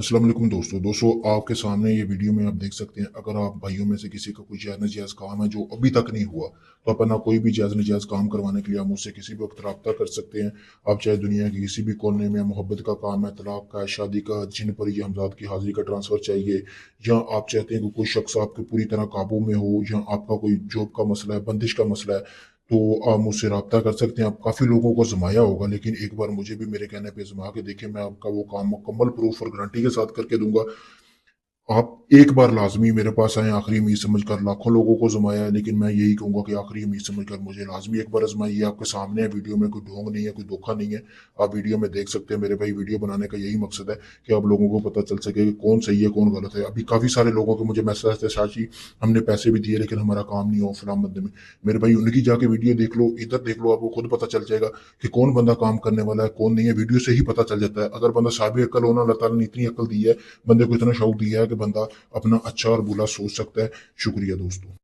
अस्सलाम वालेकुम दोस्तों आपके सामने ये वीडियो में आप देख सकते हैं। अगर आप भाइयों में से किसी का कोई जायज़ नाजायज़ काम है जो अभी तक नहीं हुआ, तो अपना कोई भी जायज़ नाजायज़ काम करवाने के लिए आप मुझसे किसी भी वक्त रब्ता कर सकते हैं। आप चाहे दुनिया के किसी भी कोने में, मोहब्बत का काम है, तलाक का है, शादी का, जिन पर ये हमजाद की हाजिरी का ट्रांसफ़र चाहिए, या आप चाहते हैं कि कोई शख्स आपके पूरी तरह काबू में हो, या आपका कोई जॉब का मसला है, बंदिश का मसला है, तो आप मुझसे रब्ता कर सकते हैं। आप काफ़ी लोगों को आज़माया होगा, लेकिन एक बार मुझे भी मेरे कहने पे आज़मा के देखें, मैं आपका वो काम मुकम्मल प्रूफ़ और गारंटी के साथ करके दूँगा। आप एक बार लाज़मी मेरे पास आएँ आखिरी उम्मीद समझकर। लाखों लोगों को आज़माया है, लेकिन मैं यही कहूँगा कि आखिरी उम्मीद समझकर मुझे लाज़मी एक बार आज़माइए। आपके सामने है, वीडियो में कोई ढोंग नहीं है, कोई धोखा नहीं है। आप वीडियो में देख सकते हैं मेरे भाई, वीडियो बनाने का यही मकसद है कि आप लोगों को पता चल सके कि कौन सही है, कौन गलत है। अभी काफ़ी सारे लोगों के मुझे मैसेज आते हैं, "साची, हमने पैसे भी दिए लेकिन हमारा काम नहीं हुआ फलाँ बंदे में।" मेरे भाई, उनकी जाके वीडियो देख लो, इधर देख लो, आपको खुद पता चल जाएगा कि कौन बंदा काम करने वाला है, कौन नहीं है। वीडियो से ही पता चल जाता है। अगर बंदा साहिब अक्ल हो ना, अल्लाह ताला ने इतनी अक्ल दी है, बंदे को इतना शौक दिया है कि बंदा अपना अच्छा और बुरा सोच सकता है। शुक्रिया दोस्तों।